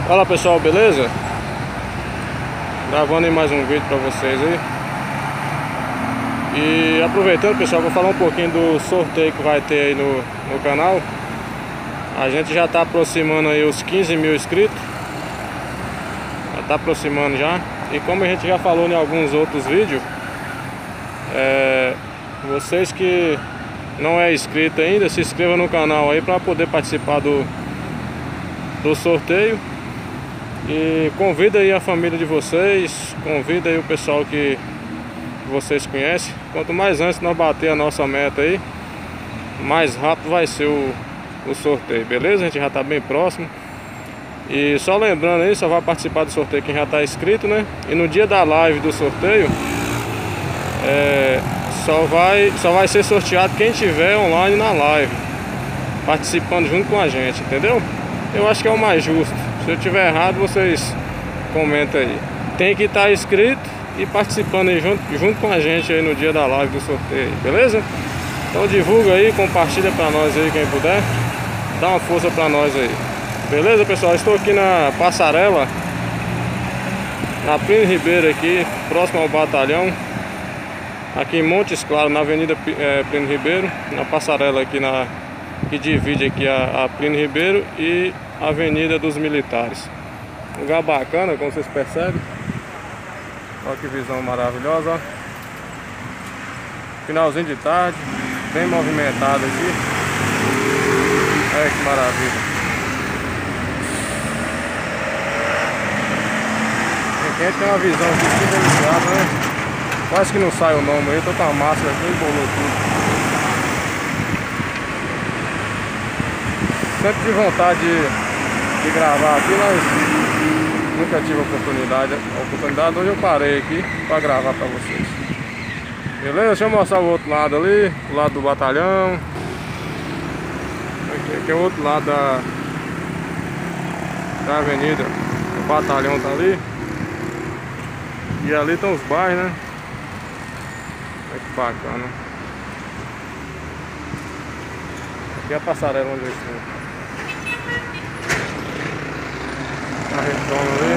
Fala pessoal, beleza? Gravando aí mais um vídeo pra vocês aí. E aproveitando, pessoal, vou falar um pouquinho do sorteio que vai ter aí no canal. A gente já tá aproximando aí os 15 mil inscritos. Já tá aproximando já. E como a gente já falou em alguns outros vídeos, vocês que não é inscrito ainda, se inscreva no canal aí para poder participar do sorteio. E convida aí a família de vocês, convida aí o pessoal que vocês conhecem. Quanto mais antes nós bater a nossa meta aí, mais rápido vai ser o sorteio, beleza? A gente já tá bem próximo. E só lembrando aí, só vai participar do sorteio quem já tá inscrito, né? E no dia da live do sorteio, só vai ser sorteado quem tiver online na live, participando junto com a gente, entendeu? Eu acho que é o mais justo. Se eu tiver errado, vocês comentam aí. Tem que estar inscrito e participando aí junto com a gente aí no dia da live do sorteio, beleza? Então divulga aí, compartilha pra nós aí quem puder. Dá uma força pra nós aí. Beleza, pessoal? Estou aqui na passarela, na Plínio Ribeiro aqui, próximo ao batalhão. Aqui em Montes Claros, na Avenida Plínio Ribeiro. Na passarela aqui que divide aqui a Plínio Ribeiro e a Avenida dos Militares. Lugar bacana, como vocês percebem. Olha que visão maravilhosa, ó. Finalzinho de tarde, bem movimentado aqui. Olha que maravilha. Quem tem uma visão aqui civilizada, né? Quase que não sai o nome aí, tô com a máscara aqui e bolou tudo. Sempre tive vontade de gravar aqui, mas nunca tive oportunidade. Hoje eu parei aqui para gravar para vocês. Beleza? Deixa eu mostrar o outro lado ali, o lado do batalhão. Aqui é o outro lado da avenida. O batalhão tá ali. E ali estão os bairros, né? Olha que bacana. Aqui é a passarela onde eu estou. Ali.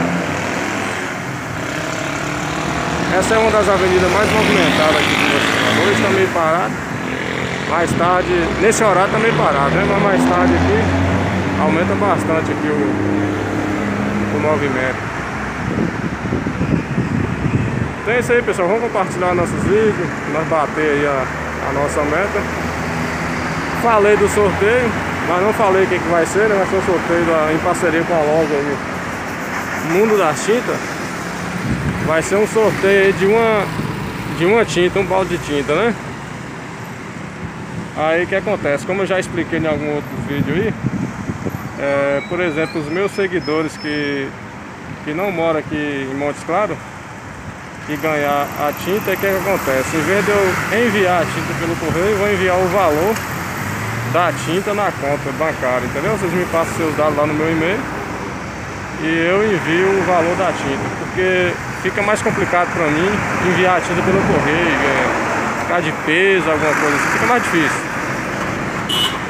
Essa é uma das avenidas mais movimentadas aqui do nosso estado. Hoje está meio parado. Mais tarde, nesse horário está meio parado, né? Mas mais tarde aqui aumenta bastante aqui o movimento. Então é isso aí, pessoal. Vamos compartilhar nossos vídeos, nós bater aí a nossa meta. Falei do sorteio, mas não falei o que vai ser, né? Vai ser um sorteio em parceria com a loja aí, Mundo das Tintas. Vai ser um sorteio aí de uma tinta, um balde de tinta, né? Aí o que acontece? Como eu já expliquei em algum outro vídeo aí, por exemplo, os meus seguidores que não moram aqui em Montes Claros e ganhar a tinta, o que acontece? Em vez de eu enviar a tinta pelo correio, eu vou enviar o valor da tinta na conta bancária, entendeu? Vocês me passam seus dados lá no meu e-mail e eu envio o valor da tinta, porque fica mais complicado para mim enviar a tinta pelo correio, ficar de peso, alguma coisa assim, fica mais difícil.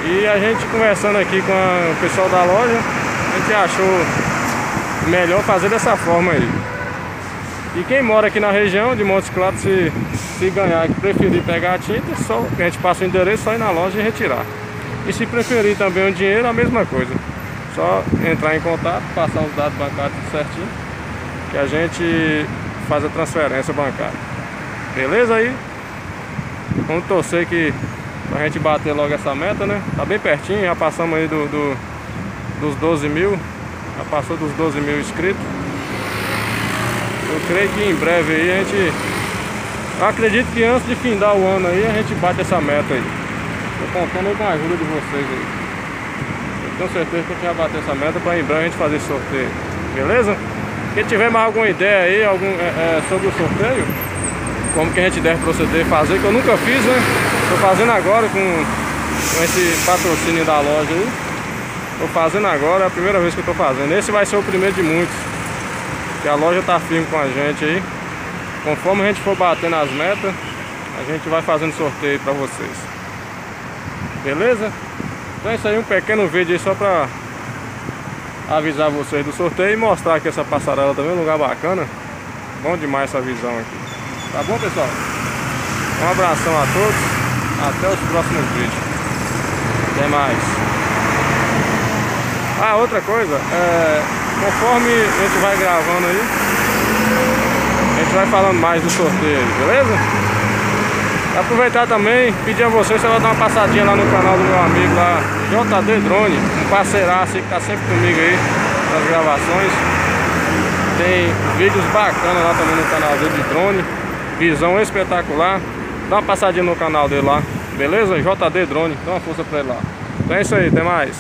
E a gente conversando aqui com o pessoal da loja, a gente achou melhor fazer dessa forma aí. E quem mora aqui na região de Montes Claros, se ganhar e preferir pegar a tinta, só a gente passa o endereço, só ir na loja e retirar. E se preferir também o dinheiro, a mesma coisa. Só entrar em contato, passar os dados bancários tudo certinho, que a gente faz a transferência bancária. Beleza aí? Vamos torcer que a gente bater logo essa meta, né? Tá bem pertinho, já passamos aí dos 12 mil. Já passou dos 12 mil inscritos. Eu creio que em breve aí a gente... Eu acredito que antes de findar o ano aí a gente bate essa meta aí. Tô contando com a ajuda de vocês aí. Eu tenho certeza que a gente vai bater essa meta para em breve a gente fazer esse sorteio. Beleza? Quem tiver mais alguma ideia aí sobre o sorteio, como que a gente deve proceder, fazer, que eu nunca fiz, né? Tô fazendo agora com esse patrocínio da loja aí. Tô fazendo agora, é a primeira vez que eu tô fazendo. Esse vai ser o primeiro de muitos, que a loja tá firme com a gente aí. Conforme a gente for batendo as metas, a gente vai fazendo sorteio pra vocês. Beleza? Então é isso aí, um pequeno vídeo aí só pra avisar vocês do sorteio e mostrar aqui essa passarela também, um lugar bacana. Bom demais essa visão aqui. Tá bom, pessoal? Um abração a todos. Até os próximos vídeos. Até mais. Ah, outra coisa, conforme a gente vai gravando aí, a gente vai falando mais do sorteio, beleza? Aproveitar também, pedir a vocês, você vai dar uma passadinha lá no canal do meu amigo lá, JD Drone, um parceiraço que tá sempre comigo aí nas gravações. Tem vídeos bacanas lá também no canal dele de drone, visão espetacular. Dá uma passadinha no canal dele lá, beleza? JD Drone, dá uma força pra ele lá. Então é isso aí, até mais.